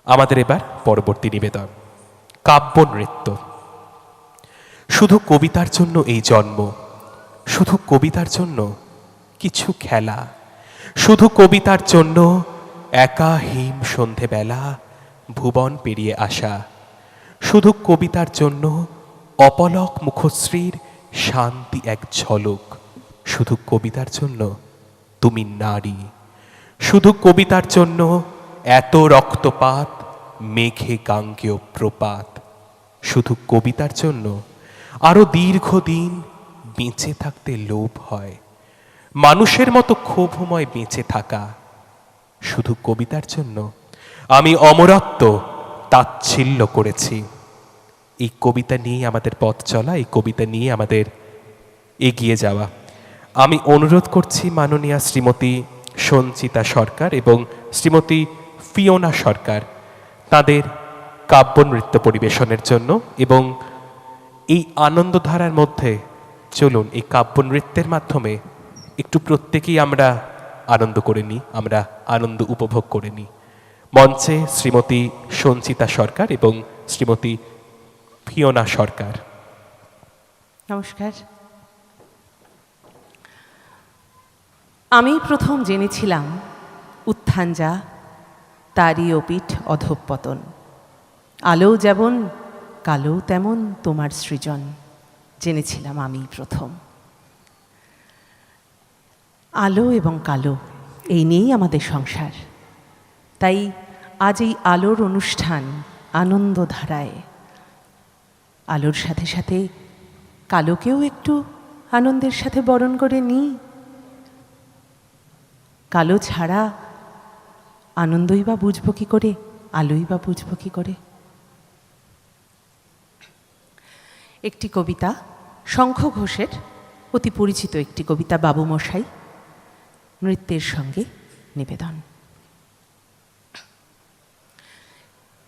আমাদের এবার পরবর্তী নিবেদন, কাব্য নৃত্য। শুধু কবিতার জন্য এই জন্ম, শুধু কবিতার জন্য কিছু খেলা, শুধু কবিতার জন্য একা হিম সন্ধেবেলা ভুবন পেরিয়ে আসা, শুধু কবিতার জন্য অপলক মুখশ্রীর শান্তি এক ঝলক, শুধু কবিতার জন্য তুমি নারী, শুধু কবিতার জন্য এত রক্তপাত, মেঘে গাঙ্গেয় প্রপাত, শুধু কবিতার জন্য আরো দীর্ঘদিন বেঁচে থাকতে লোভ হয়, মানুষের মতো ক্ষোভময় বেঁচে থাকা। শুধু কবিতার জন্য আমি অমরত্ব তাচ্ছিল্য করেছি। এই কবিতা নিয়ে আমাদের পথ চলা, এই কবিতা নিয়ে আমাদের এগিয়ে যাওয়া। আমি অনুরোধ করছি মাননীয়া শ্রীমতী সঞ্চিতা সরকার এবং শ্রীমতী ফিওনা সরকার তাদের কাব্য নৃত্য পরিবেশনের জন্য। এবং এই আনন্দধারার মধ্যে চলুন এই কাব্য নৃত্যের মাধ্যমে একটু প্রত্যেকেই আমরা আনন্দ করে নিই, আমরা আনন্দ উপভোগ করে নিই। মঞ্চে শ্রীমতী সঞ্চিতা সরকার এবং শ্রীমতী ফিওনা সরকার। নমস্কার। আমি প্রথম জেনেছিলাম উত্থান যা, তারই অপিঠ অধঃপতন, আলো যেমন কালো তেমন তোমার সৃজন, জেনেছিলাম আমি প্রথম। আলো এবং কালো এই নিয়েই আমাদের সংসার। তাই আজ এই আলোর অনুষ্ঠান আনন্দধারায়, আলোর সাথে সাথে কালোকেও একটু আনন্দের সাথে বরণ করে নিই। কালো ছাড়া আনন্দই বা বুঝবো কি করে, আলোই বা বুঝবো কি করে। একটি কবিতা, শঙ্খ ঘোষের অতি পরিচিত একটি কবিতা, বাবু মশাই, নৃত্যের সঙ্গে নিবেদন।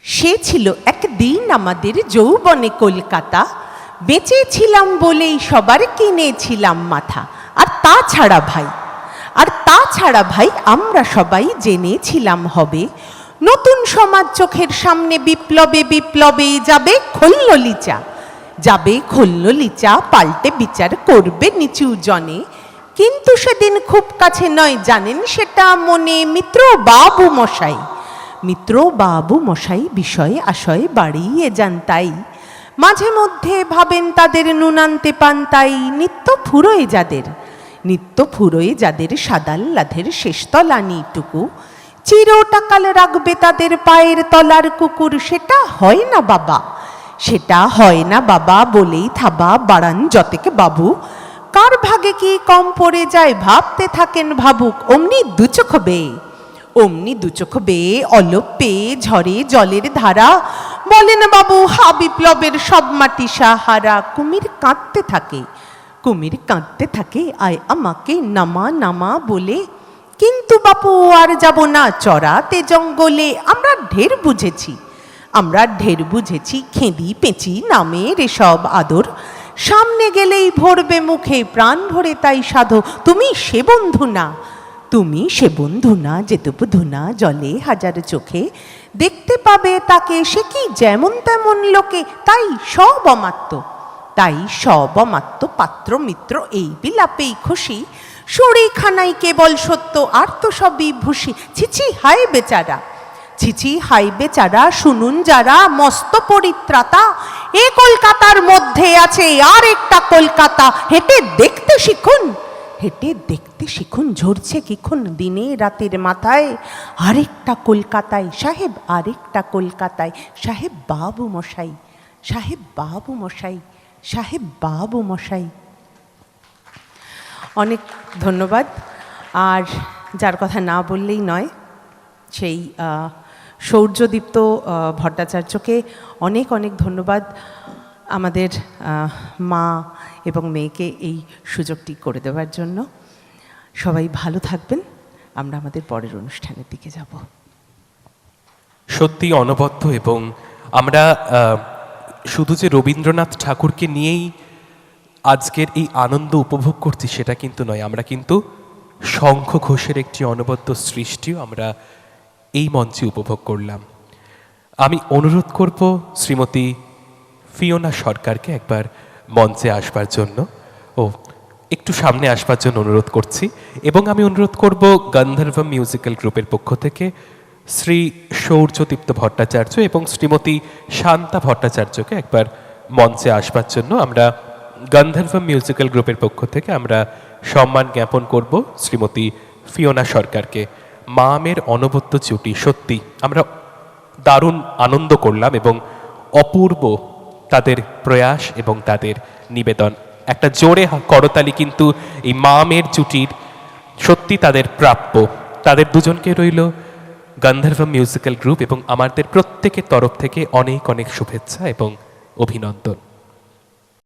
সে ছিল একদিন আমাদের যৌবনে কলকাতা, বেঁচেছিলাম বলেই সবার কিনেছিলাম মাথা। আর তাছাড়া ভাই আমরা সবাই জেনেছিলাম হবে নতুন সমাজ চোখের সামনে বিপ্লবে বিপ্লবে যাবে খোল্ললিচা, পাল্টে বিচার করবে নিচু জনে। কিন্তু সেদিন খুব কাছে নয়, জানেন সেটা মনে মিত্র বাবু মশাই বিষয়ে আশয় বাড়িয়ে যান। তাই মাঝে মধ্যে ভাবেন তাদের নুনান্তে পান, তাই নিত্য ফুরোয় যাদের সাদাল্লাধের শেষতলানিটুকু চিরটাকাল রাখবে তাদের পায়ের তলার কুকুর। সেটা হয় না বাবা বলেই থাবা বাড়ান যতেক বাবু। কার ভাগে কি কম পড়ে যায় ভাবতে থাকেন ভাবুক। অমনি দুচোখ বেয়ে অলপ পেয়ে ঝরে জলের ধারা, বলেন বাবু হা বিপ্লবের সব মাটি সাহারা। কুমির কাঁদতে থাকে আয় আমাকে নামা বলে, কিন্তু বাপু আর যাব না চড়াতে জঙ্গলে। আমরা ঢের বুঝেছি খেদি পেঁচি নামের এসব আদর, সামনে গেলেই ভরবে মুখে প্রাণ ভরে তাই সাধো। তুমি সে বন্ধু না যে বধু না জলে হাজার চোখে দেখতে পাবে তাকে, সে কি যেমন তেমন লোকে। তাই সব অমাত্য পাত্র মিত্র এই বিলাপেই খুশি, শরীখানাই কেবল সত্য আর তো সবই ভূষি। ছিছি হাই বেচারা শুনুন যারা মস্ত পরিত্রাতা, এ কলকাতার মধ্যে আছে আর একটা কলকাতা। হেঁটে দেখতে শিখুন ঝরছে কিখন দিনে রাতের মাথায়। আরেকটা কলকাতায় সাহেব বাবু মশাই। অনেক ধন্যবাদ। আর যার কথা না বললেই নয়, সেই সৌর্যদীপ্ত ভট্টাচার্যকে অনেক ধন্যবাদ আমাদের মা এবং মেয়েকে এই সুযোগটি করে দেওয়ার জন্য। সবাই ভালো থাকবেন, আমরা আমাদের পরের অনুষ্ঠানের দিকে যাব। সত্যি অনবদ্য। এবং আমরা শুধু যে রবীন্দ্রনাথ ঠাকুরকে নিয়েই আজকের এই আনন্দ উপভোগ করছি সেটা কিন্তু নয়, আমরা কিন্তু শঙ্খ ঘোষের একটি অনবদ্য সৃষ্টিও আমরা এই মঞ্চে উপভোগ করলাম। আমি অনুরোধ করব শ্রীমতী ফিওনা সরকারকে একবার মঞ্চে আসবার জন্য ও একটু সামনে আসবার জন্য অনুরোধ করছি, এবং আমি অনুরোধ করব গন্ধর্ব মিউজিক্যাল গ্রুপের পক্ষ থেকে শ্রী সৌর্যদীপ্ত ভট্টাচার্য এবং শ্রীমতী শান্তা ভট্টাচার্যকে একবার মঞ্চে আসবার জন্য আমরা গন্ধর্ব মিউজিক্যাল গ্রুপের পক্ষ থেকে আমরা সম্মান জ্ঞাপন করব শ্রীমতী ফিওনা সরকারকে। মামের অনবদ্য জুটি, সত্যি আমরা দারুণ আনন্দ করলাম এবং অপূর্ব তাদের প্রয়াস এবং তাদের নিবেদন। একটা জোরে করতালি কিন্তু এই মামের জুটির সত্যি তাদের প্রাপ্য। তাদের দুজনকে রইল গন্ধর্ব মিউজিক্যাল গ্রুপ এবং আমাদের প্রত্যেকের তরফ থেকে অনেক অনেক শুভেচ্ছা এবং অভিনন্দন।